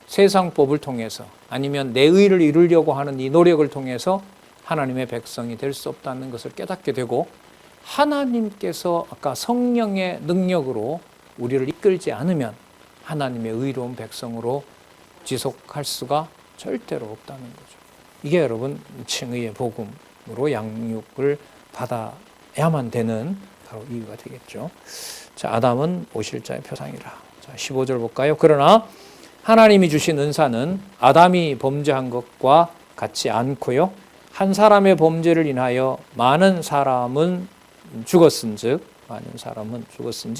세상 법을 통해서 아니면 내 의를 이루려고 하는 이 노력을 통해서 하나님의 백성이 될 수 없다는 것을 깨닫게 되고, 하나님께서 아까 성령의 능력으로 우리를 이끌지 않으면 하나님의 의로운 백성으로 지속할 수가 절대로 없다는 거죠. 이게 여러분 칭의의 복음으로 양육을 받아야만 되는 바로 이유가 되겠죠. 자, 아담은 오실자의 표상이라. 자, 15절 볼까요? 그러나 하나님이 주신 은사는 아담이 범죄한 것과 같지 않고요. 한 사람의 범죄를 인하여 많은 사람은 죽었은즉,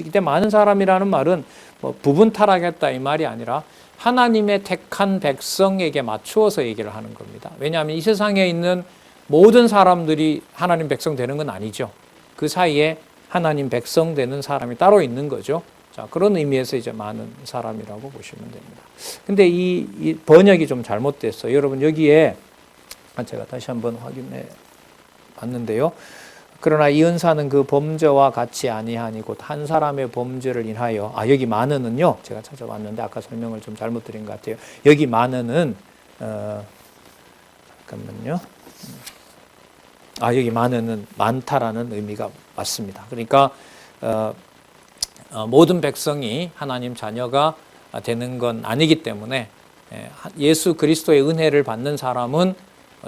이때 많은 사람이라는 말은 뭐 부분 타락했다 이 말이 아니라 하나님의 택한 백성에게 맞추어서 얘기를 하는 겁니다. 왜냐하면 이 세상에 있는 모든 사람들이 하나님 백성 되는 건 아니죠. 그 사이에 하나님 백성 되는 사람이 따로 있는 거죠. 자, 그런 의미에서 이제 많은 사람이라고 보시면 됩니다. 근데 이 번역이 좀 잘못됐어요. 여러분, 여기에 제가 다시 한번 확인해 봤는데요. 그러나 이 은사는 그 범죄와 같이 아니하니 곧 한 사람의 범죄를 인하여, 여기 많은은요, 제가 찾아봤는데 아까 설명을 좀 잘못 드린 것 같아요. 여기 많은은 잠깐만요. 여기 많은은 많다라는 의미가 맞습니다. 그러니까 모든 백성이 하나님 자녀가 되는 건 아니기 때문에 예수 그리스도의 은혜를 받는 사람은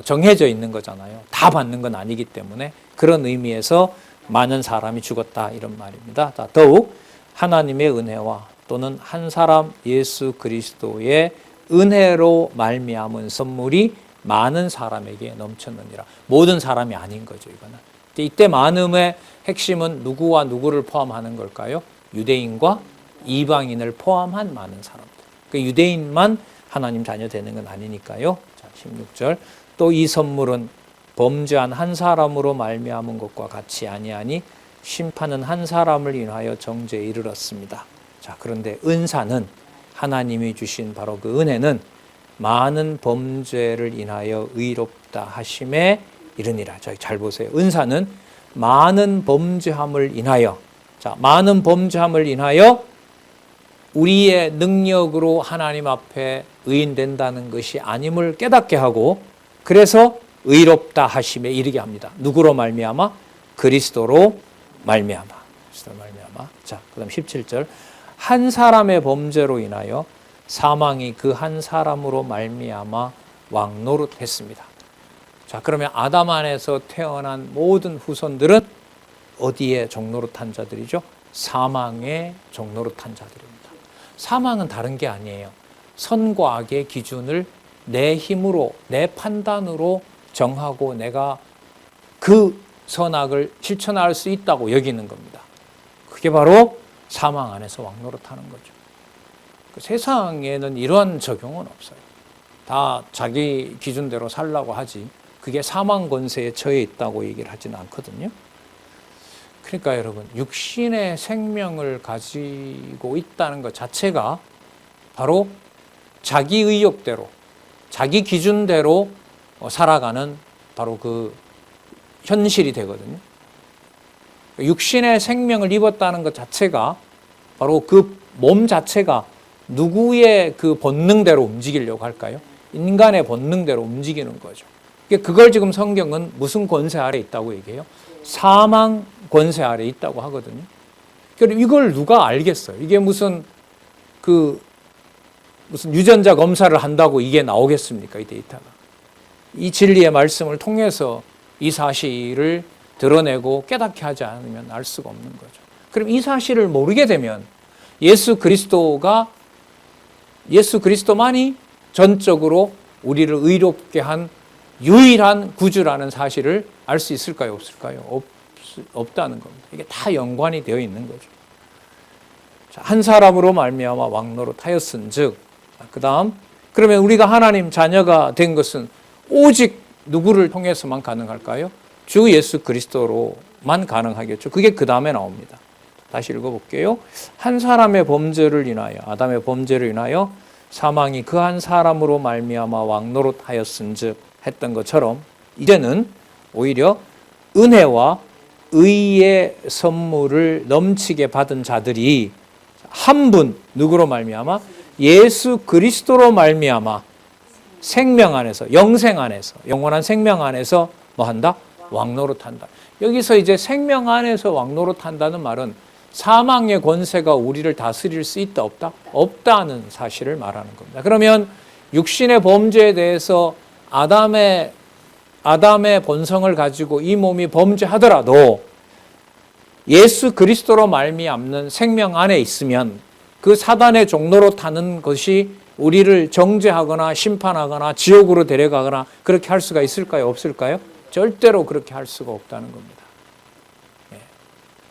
정해져 있는 거잖아요. 다 받는 건 아니기 때문에 그런 의미에서 많은 사람이 죽었다 이런 말입니다. 더욱 하나님의 은혜와 또는 한 사람 예수 그리스도의 은혜로 말미암은 선물이 많은 사람에게 넘쳤느니라. 모든 사람이 아닌 거죠, 이거는. 이때 많음의 핵심은 누구와 누구를 포함하는 걸까요? 유대인과 이방인을 포함한 많은 사람들. 그 유대인만 하나님 자녀 되는 건 아니니까요. 자, 16절. 또 이 선물은 범죄한 한 사람으로 말미암은 것과 같이 아니하니 심판은 한 사람을 인하여 정죄에 이르렀습니다. 자, 그런데 은사는, 하나님이 주신 바로 그 은혜는 많은 범죄를 인하여 의롭다 하심에 이르니라. 저기 잘 보세요. 은사는 많은 범죄함을 인하여, 많은 범죄함을 인하여 우리의 능력으로 하나님 앞에 의인된다는 것이 아님을 깨닫게 하고, 그래서 의롭다 하심에 이르게 합니다. 누구로 말미암아? 그리스도로 말미암아. 자, 그다음 17절. 한 사람의 범죄로 인하여 사망이 그 한 사람으로 말미암아 왕노릇했습니다. 자, 그러면 아담 안에서 태어난 모든 후손들은 어디에 종노릇한 자들이죠? 사망에 종노릇한 자들입니다. 사망은 다른 게 아니에요. 선과 악의 기준을 내 힘으로, 내 판단으로 정하고 내가 그 선악을 실천할 수 있다고 여기는 겁니다. 그게 바로 사망 안에서 왕노릇하는 거죠. 세상에는 이러한 적용은 없어요. 다 자기 기준대로 살라고 하지 그게 사망 권세에 처해 있다고 얘기를 하지는 않거든요. 그러니까 여러분, 육신의 생명을 가지고 있다는 것 자체가 바로 자기 의욕대로, 자기 기준대로 살아가는 바로 그 현실이 되거든요. 육신의 생명을 입었다는 것 자체가 바로 그 몸 자체가 누구의 그 본능대로 움직이려고 할까요? 인간의 본능대로 움직이는 거죠. 그걸 지금 성경은 무슨 권세 아래 있다고 얘기해요? 사망 권세 아래 있다고 하거든요. 그럼 이걸 누가 알겠어요? 이게 무슨 유전자 검사를 한다고 이게 나오겠습니까? 이 데이터가. 이 진리의 말씀을 통해서 이 사실을 드러내고 깨닫게 하지 않으면 알 수가 없는 거죠. 그럼 이 사실을 모르게 되면 예수 그리스도만이 전적으로 우리를 의롭게 한 유일한 구주라는 사실을 알 수 있을까요? 없을까요? 없다는 겁니다. 이게 다 연관이 되어 있는 거죠. 한 사람으로 말미암아 왕노릇하였은즉, 그다음 그러면 우리가 하나님 자녀가 된 것은 오직 누구를 통해서만 가능할까요? 주 예수 그리스도로만 가능하겠죠. 그게 그 다음에 나옵니다. 다시 읽어볼게요. 한 사람의 범죄를 인하여, 아담의 범죄를 인하여 사망이 그 한 사람으로 말미암아 왕노릇하였은즉 했던 것처럼 이제는 오히려 은혜와 의의 선물을 넘치게 받은 자들이 한 분, 누구로 말미암아? 예수 그리스도로 말미암아 생명 안에서, 영생 안에서, 영원한 생명 안에서 뭐 한다? 왕노릇한다. 여기서 이제 생명 안에서 왕노릇한다는 말은 사망의 권세가 우리를 다스릴 수 있다, 없다? 없다는 사실을 말하는 겁니다. 그러면 육신의 범죄에 대해서 아담의 본성을 가지고 이 몸이 범죄하더라도 예수 그리스도로 말미암는 생명 안에 있으면 그 사단의 종로로 타는 것이 우리를 정죄하거나 심판하거나 지옥으로 데려가거나 그렇게 할 수가 있을까요? 없을까요? 절대로 그렇게 할 수가 없다는 겁니다.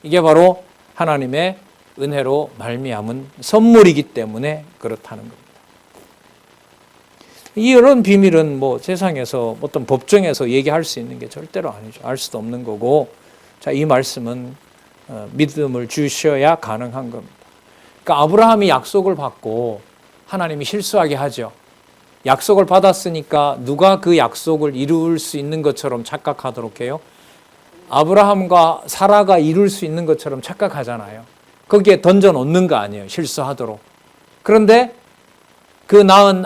이게 바로 하나님의 은혜로 말미암은 선물이기 때문에 그렇다는 겁니다. 이런 비밀은 뭐 세상에서 어떤 법정에서 얘기할 수 있는 게 절대로 아니죠. 알 수도 없는 거고, 자, 이 말씀은 믿음을 주셔야 가능한 겁니다. 그러니까 아브라함이 약속을 받고 하나님이 실수하게 하죠. 약속을 받았으니까 누가 그 약속을 이룰 수 있는 것처럼 착각하도록 해요? 아브라함과 사라가 이룰 수 있는 것처럼 착각하잖아요. 거기에 던져 놓는 거 아니에요. 실수하도록. 그런데 그 낳은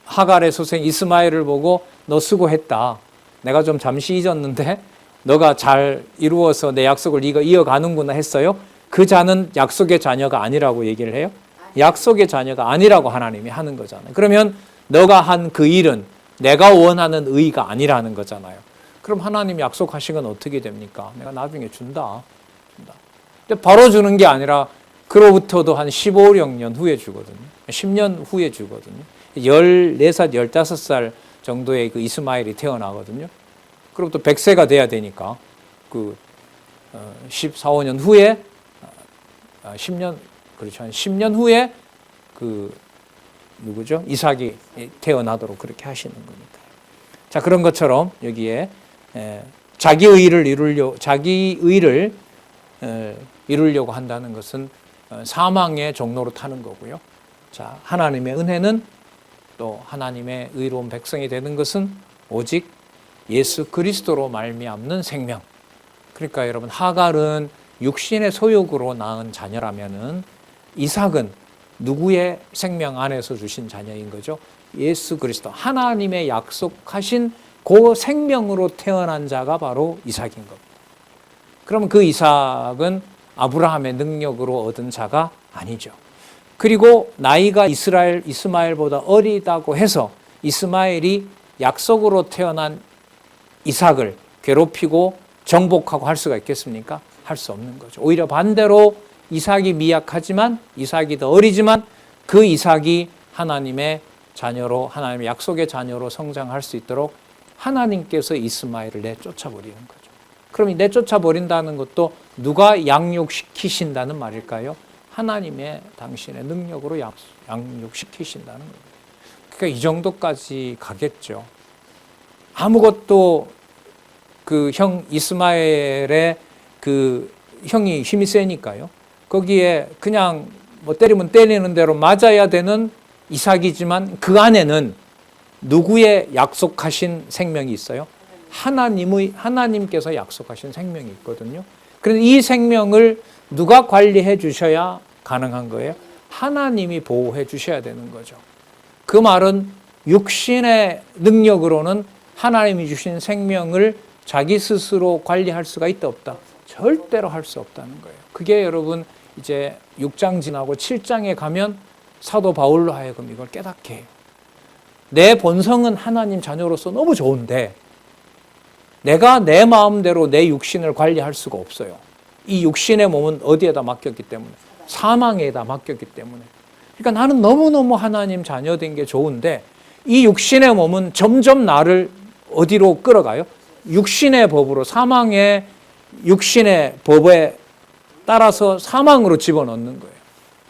하갈의 소생 이스마엘을 보고 너 수고했다. 내가 좀 잠시 잊었는데 너가 잘 이루어서 내 약속을 네가 이어가는구나 했어요. 그 자는 약속의 자녀가 아니라고 얘기를 해요. 약속의 자녀가 아니라고 하나님이 하는 거잖아요. 그러면 너가 한 그 일은 내가 원하는 의가 아니라는 거잖아요. 그럼 하나님이 약속하신 건 어떻게 됩니까? 내가 나중에 준다. 근데 바로 주는 게 아니라 그로부터도 한 15년 후에 주거든요. 10년 후에 주거든요. 14살, 15살 정도의 그 이스마엘이 태어나거든요. 그로부터 100세가 돼야 되니까 그 14, 15년 후에 10년, 그렇죠. 한 10년 후에 그 누구죠? 이삭이 태어나도록 그렇게 하시는 겁니다. 자, 그런 것처럼 여기에 자기 의를 이루려고 한다는 것은 사망의 종로로 타는 거고요. 자, 하나님의 은혜는 또 하나님의 의로운 백성이 되는 것은 오직 예수 그리스도로 말미암는 생명. 그러니까 여러분, 하갈은 육신의 소욕으로 낳은 자녀라면은 이삭은 누구의 생명 안에서 주신 자녀인 거죠? 예수 그리스도, 하나님의 약속하신 그 생명으로 태어난 자가 바로 이삭인 겁니다. 그러면 그 이삭은 아브라함의 능력으로 얻은 자가 아니죠. 그리고 나이가 이스마엘보다 어리다고 해서 이스마엘이 약속으로 태어난 이삭을 괴롭히고 정복하고 할 수가 있겠습니까? 할 수 없는 거죠. 오히려 반대로 이삭이 미약하지만, 이삭이 더 어리지만 그 이삭이 하나님의 자녀로, 하나님의 약속의 자녀로 성장할 수 있도록 하나님께서 이스마엘을 내쫓아버리는 거죠. 그럼 이 내쫓아버린다는 것도 누가 양육시키신다는 말일까요? 하나님의 당신의 능력으로 양육시키신다는 거예요. 그러니까 이 정도까지 가겠죠. 아무것도 그 형 이스마엘의 그 형이 힘이 세니까요. 거기에 그냥 뭐 때리면 때리는 대로 맞아야 되는 이삭이지만 그 안에는 누구의 약속하신 생명이 있어요? 하나님께서 약속하신 생명이 있거든요. 그래서 이 생명을 누가 관리해 주셔야 가능한 거예요? 하나님이 보호해 주셔야 되는 거죠. 그 말은 육신의 능력으로는 하나님이 주신 생명을 자기 스스로 관리할 수가 있다 없다? 절대로 할 수 없다는 거예요. 그게 여러분 이제 6장 지나고 7장에 가면 사도 바울로 하여금 이걸 깨닫게 해요. 내 본성은 하나님 자녀로서 너무 좋은데 내가 내 마음대로 내 육신을 관리할 수가 없어요. 이 육신의 몸은 어디에다 맡겼기 때문에? 사망에다 맡겼기 때문에. 그러니까 나는 너무너무 하나님 자녀된 게 좋은데 이 육신의 몸은 점점 나를 어디로 끌어가요? 육신의 법으로, 사망의 육신의 법에 따라서 사망으로 집어넣는 거예요.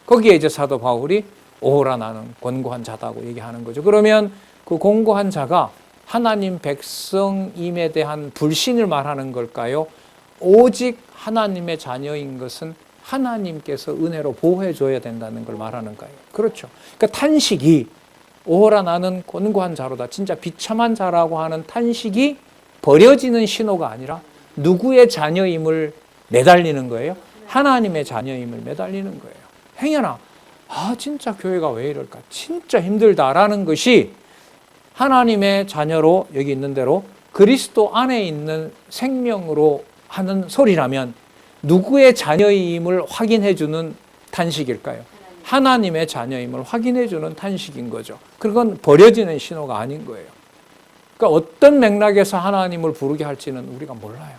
거기에 이제 사도 바울이 오호라 나는 권고한 자다고 얘기하는 거죠. 그러면 그 권고한 자가 하나님 백성임에 대한 불신을 말하는 걸까요? 오직 하나님의 자녀인 것은 하나님께서 은혜로 보호해 줘야 된다는 걸 말하는 거예요. 그렇죠. 그러니까 탄식이 오호라 나는 권고한 자로다. 진짜 비참한 자라고 하는 탄식이 버려지는 신호가 아니라 누구의 자녀임을 매달리는 거예요? 하나님의 자녀임을 매달리는 거예요. 행여나 진짜 교회가 왜 이럴까? 진짜 힘들다라는 것이 하나님의 자녀로 여기 있는 대로 그리스도 안에 있는 생명으로 하는 소리라면 누구의 자녀임을 확인해 주는 탄식일까요? 하나님의 자녀임을 확인해 주는 탄식인 거죠. 그건 버려지는 신호가 아닌 거예요. 그러니까 어떤 맥락에서 하나님을 부르게 할지는 우리가 몰라요.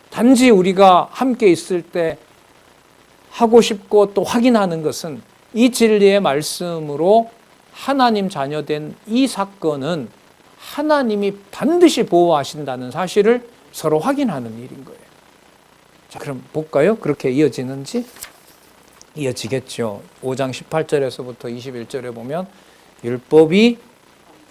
단지 우리가 함께 있을 때 하고 싶고 또 확인하는 것은 이 진리의 말씀으로 하나님 자녀된 이 사건은 하나님이 반드시 보호하신다는 사실을 서로 확인하는 일인 거예요. 자, 그럼 볼까요? 그렇게 이어지는지? 이어지겠죠. 5장 18절에서부터 21절에 보면 율법이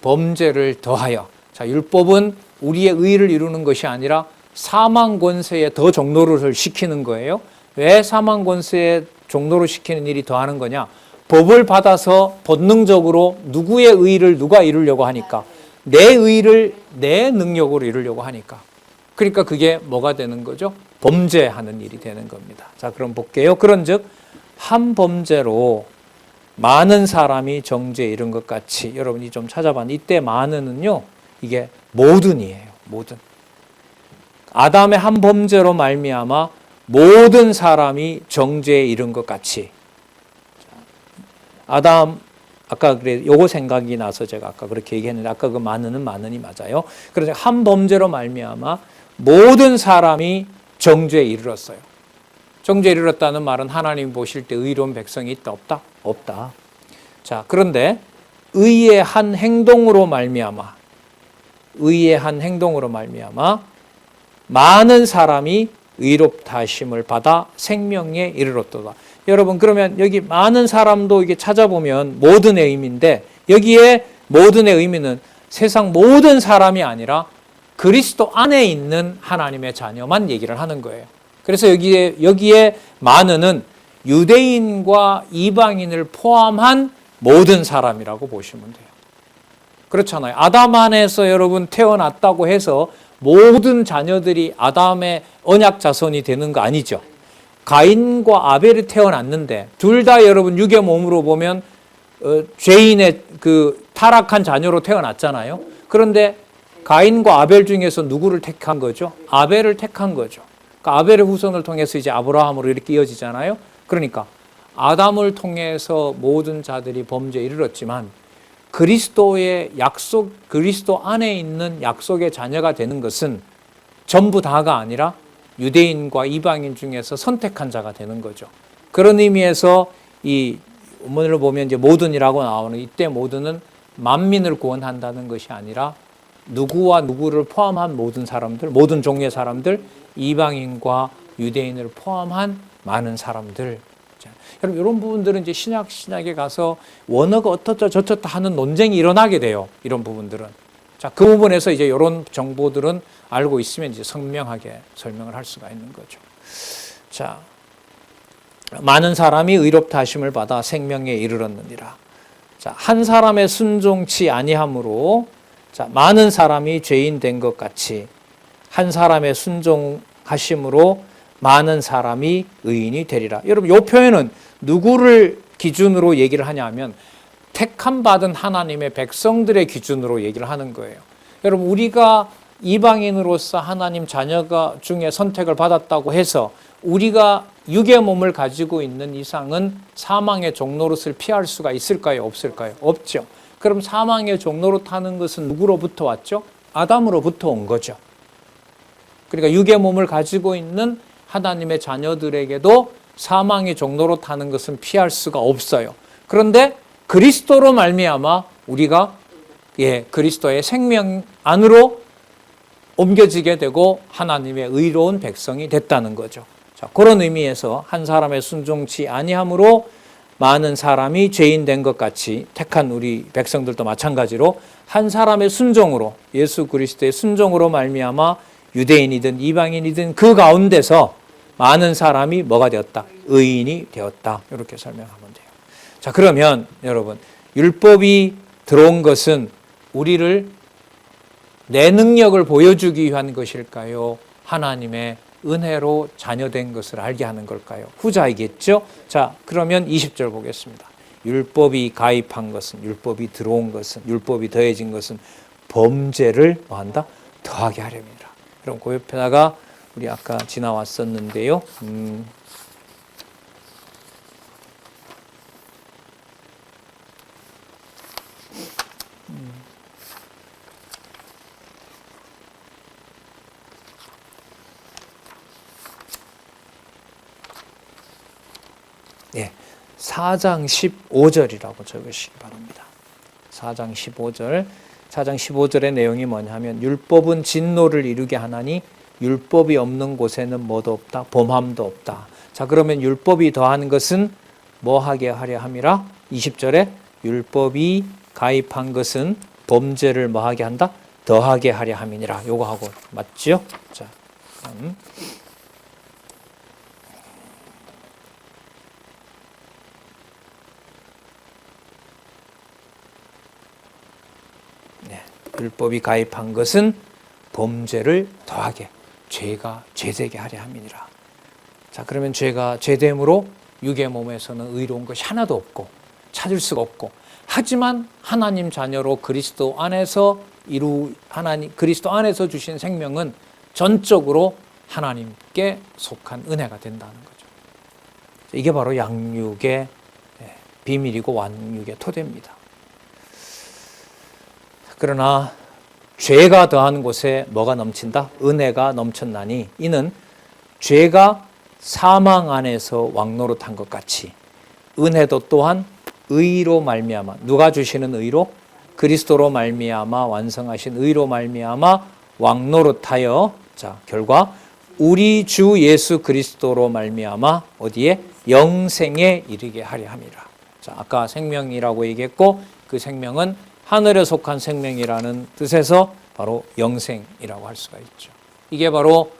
범죄를 더하여, 자, 율법은 우리의 의를 이루는 것이 아니라 사망 권세에 더 종노릇을 시키는 거예요. 왜 사망 권세에 종노릇 시키는 일이 더하는 거냐? 법을 받아서 본능적으로 누구의 의를 누가 이루려고 하니까? 내 의를 내 능력으로 이루려고 하니까. 그러니까 그게 뭐가 되는 거죠? 범죄하는 일이 되는 겁니다. 자, 그럼 볼게요. 그런즉 한 범죄로 많은 사람이 정죄에 이른 것 같이, 여러분이 좀 찾아봤는데 이때 많은은요, 이게 모든이에요. 모든. 아담의 한 범죄로 말미암아 모든 사람이 정죄에 이른 것 같이. 아담, 아까 그래 요거 생각이 나서 제가 아까 그렇게 얘기했는데, 아까 그 많은은 많은이 맞아요. 그래서 한 범죄로 말미암아 모든 사람이 정죄에 이르렀어요. 정죄에 이르렀다는 말은 하나님 보실 때 의로운 백성이 있다 없다? 없다. 자, 그런데 의의 한 행동으로 말미암아, 의의 한 행동으로 말미암아 많은 사람이 의롭다 하심을 받아 생명에 이르렀도다. 여러분, 그러면 여기 많은 사람도 이게 찾아보면 모든의 의미인데, 여기에 모든의 의미는 세상 모든 사람이 아니라 그리스도 안에 있는 하나님의 자녀만 얘기를 하는 거예요. 그래서 여기에 많은은 유대인과 이방인을 포함한 모든 사람이라고 보시면 돼요. 그렇잖아요. 아담 안에서 여러분 태어났다고 해서 모든 자녀들이 아담의 언약 자손이 되는 거 아니죠. 가인과 아벨이 태어났는데 둘 다 여러분 육의 몸으로 보면 죄인의 그 타락한 자녀로 태어났잖아요. 그런데 가인과 아벨 중에서 누구를 택한 거죠? 아벨을 택한 거죠. 그러니까 아벨의 후손을 통해서 이제 아브라함으로 이렇게 이어지잖아요. 그러니까 아담을 통해서 모든 자들이 범죄에 이르렀지만 그리스도의 약속, 그리스도 안에 있는 약속의 자녀가 되는 것은 전부 다가 아니라 유대인과 이방인 중에서 선택한 자가 되는 거죠. 그런 의미에서 이 원문을 보면 이제 모든이라고 나오는 이때 모든은 만민을 구원한다는 것이 아니라 누구와 누구를 포함한 모든 사람들, 모든 종의 사람들, 이방인과 유대인을 포함한 많은 사람들. 자, 여러분 이런 부분들은 이제 신약에 가서 원어가 어떻다 저떻다 하는 논쟁이 일어나게 돼요. 이런 부분들은. 자, 그 부분에서 이제 이런 정보들은 알고 있으면 이제 선명하게 설명을 할 수가 있는 거죠. 자, 많은 사람이 의롭다 하심을 받아 생명에 이르렀느니라. 자, 한 사람의 순종치 아니함으로 자, 많은 사람이 죄인 된 것 같이 한 사람의 순종하심으로 많은 사람이 의인이 되리라. 여러분, 이 표현은 누구를 기준으로 얘기를 하냐면 택함 받은 하나님의 백성들의 기준으로 얘기를 하는 거예요. 여러분, 우리가 이방인으로서 하나님 자녀가 중에 선택을 받았다고 해서 우리가 육의 몸을 가지고 있는 이상은 사망의 종노릇을 피할 수가 있을까요? 없을까요? 없죠. 그럼 사망의 종노릇 하는 것은 누구로부터 왔죠? 아담으로부터 온 거죠. 그러니까 육의 몸을 가지고 있는 하나님의 자녀들에게도 사망의 종노릇 하는 것은 피할 수가 없어요. 그런데 그리스도로 말미암아 우리가 그리스도의 생명 안으로 옮겨지게 되고 하나님의 의로운 백성이 됐다는 거죠. 자, 그런 의미에서 한 사람의 순종치 아니함으로 많은 사람이 죄인 된 것 같이 택한 우리 백성들도 마찬가지로 한 사람의 순종으로 예수 그리스도의 순종으로 말미암아 유대인이든 이방인이든 그 가운데서 많은 사람이 뭐가 되었다? 의인이 되었다. 이렇게 설명하면 돼요. 자, 그러면 여러분 율법이 들어온 것은 우리를 내 능력을 보여주기 위한 것일까요? 하나님의 은혜로 자녀된 것을 알게 하는 걸까요? 후자이겠죠? 자, 그러면 20절 보겠습니다. 율법이 가입한 것은, 율법이 들어온 것은, 율법이 더해진 것은 범죄를 뭐한다? 더하게 하렵니다. 그럼 그 옆에다가 우리 아까 지나왔었는데요. 예, 4장 15절이라고 적으시기 바랍니다. 4장 15절. 4장 15절의 내용이 뭐냐면 율법은 진노를 이루게 하나니 율법이 없는 곳에는 뭐도 없다? 범함도 없다. 자, 그러면 율법이 더한 것은 뭐 하게 하려 함이라? 20절에 율법이 가입한 것은 범죄를 뭐 하게 한다? 더하게 하려 함이니라. 요거 하고 맞죠? 자, 율법이 가입한 것은 범죄를 더하게 죄가 죄되게 하려 함이니라. 자, 그러면 죄가 죄됨으로 육의 몸에서는 의로운 것이 하나도 없고 찾을 수가 없고 하지만 하나님 자녀로 그리스도 안에서 그리스도 안에서 주신 생명은 전적으로 하나님께 속한 은혜가 된다는 거죠. 이게 바로 양육의 비밀이고 완육의 토대입니다. 그러나 죄가 더한 곳에 뭐가 넘친다? 은혜가 넘쳤나니 이는 죄가 사망 안에서 왕노릇한 것 같이 은혜도 또한 의로 말미암아 누가 주시는 의로? 그리스도로 말미암아 완성하신 의로 말미암아 왕노릇하여 자, 결과 우리 주 예수 그리스도로 말미암아 어디에? 영생에 이르게 하려 함이라. 자, 아까 생명이라고 얘기했고 그 생명은 하늘에 속한 생명이라는 뜻에서 바로 영생이라고 할 수가 있죠. 이게 바로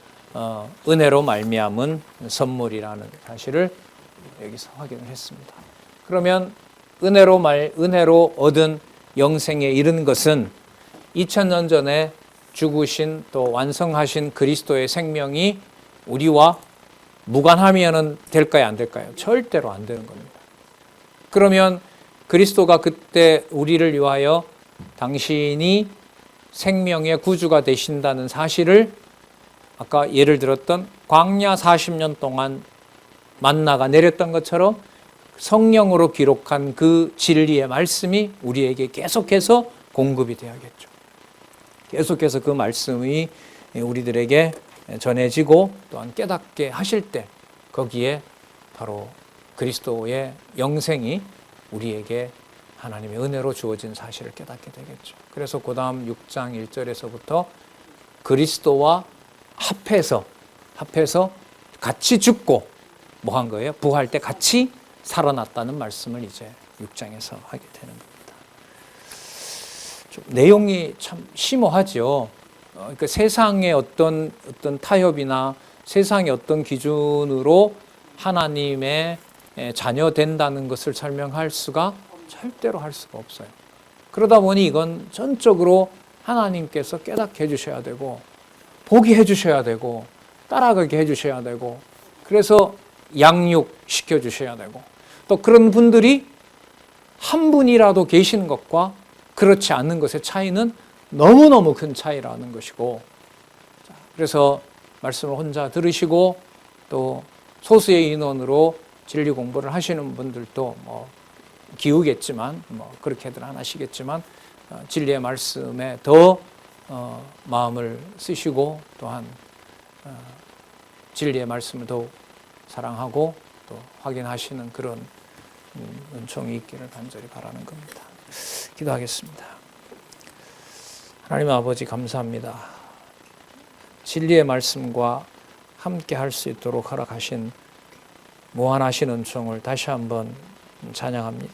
은혜로 말미암은 선물이라는 사실을 여기서 확인을 했습니다. 그러면 은혜로 얻은 영생에 이른 것은 2000년 전에 죽으신 또 완성하신 그리스도의 생명이 우리와 무관하면 될까요? 안 될까요? 절대로 안 되는 겁니다. 그러면 그리스도가 그때 우리를 위하여 당신이 생명의 구주가 되신다는 사실을 아까 예를 들었던 광야 40년 동안 만나가 내렸던 것처럼 성령으로 기록한 그 진리의 말씀이 우리에게 계속해서 공급이 되어야겠죠. 계속해서 그 말씀이 우리들에게 전해지고 또한 깨닫게 하실 때 거기에 바로 그리스도의 영생이 우리에게 하나님의 은혜로 주어진 사실을 깨닫게 되겠죠. 그래서 그 다음 6장 1절에서부터 그리스도와 합해서 같이 죽고 뭐 한 거예요? 부활 때 같이 살아났다는 말씀을 이제 6장에서 하게 되는 겁니다. 좀 내용이 참 심오하죠. 그러니까 세상의 어떤 타협이나 세상의 어떤 기준으로 하나님의 자녀 된다는 것을 설명할 수가 절대로 할 수가 없어요. 그러다 보니 이건 전적으로 하나님께서 깨닫게 해주셔야 되고 보게 해주셔야 되고 따라가게 해주셔야 되고 그래서 양육시켜 주셔야 되고 또 그런 분들이 한 분이라도 계시는 것과 그렇지 않는 것의 차이는 너무너무 큰 차이라는 것이고 그래서 말씀을 혼자 들으시고 또 소수의 인원으로 진리 공부를 하시는 분들도 뭐 기우겠지만 뭐 그렇게들 안 하시겠지만 진리의 말씀에 더 마음을 쓰시고 또한 진리의 말씀을 더욱 사랑하고 또 확인하시는 그런 은총이 있기를 간절히 바라는 겁니다. 기도하겠습니다. 하나님 아버지 감사합니다. 진리의 말씀과 함께 할 수 있도록 허락하신 무한하신 은총을 다시 한번 찬양합니다.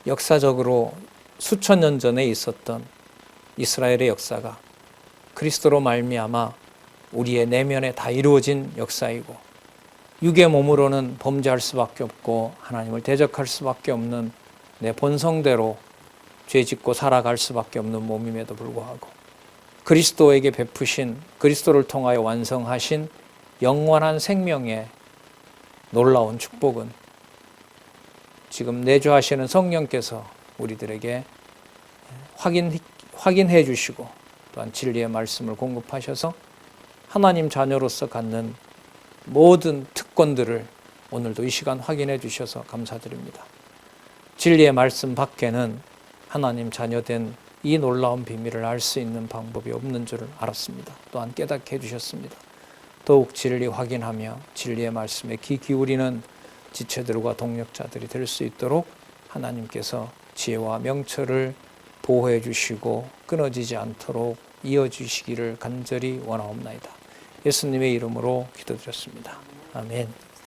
역사적으로 수천 년 전에 있었던 이스라엘의 역사가 그리스도로 말미암아 우리의 내면에 다 이루어진 역사이고 육의 몸으로는 범죄할 수밖에 없고 하나님을 대적할 수밖에 없는 내 본성대로 죄짓고 살아갈 수밖에 없는 몸임에도 불구하고 그리스도에게 베푸신 그리스도를 통하여 완성하신 영원한 생명의 놀라운 축복은 지금 내주하시는 성령께서 우리들에게 확인해 주시고 또한 진리의 말씀을 공급하셔서 하나님 자녀로서 갖는 모든 특권들을 오늘도 이 시간 확인해 주셔서 감사드립니다. 진리의 말씀 밖에는 하나님 자녀된 이 놀라운 비밀을 알 수 있는 방법이 없는 줄을 알았습니다. 또한 깨닫게 해주셨습니다. 더욱 진리 확인하며 진리의 말씀에 귀 기울이는 지체들과 동력자들이 될 수 있도록 하나님께서 지혜와 명철을 보호해 주시고 끊어지지 않도록 이어주시기를 간절히 원하옵나이다. 예수님의 이름으로 기도드렸습니다. 아멘.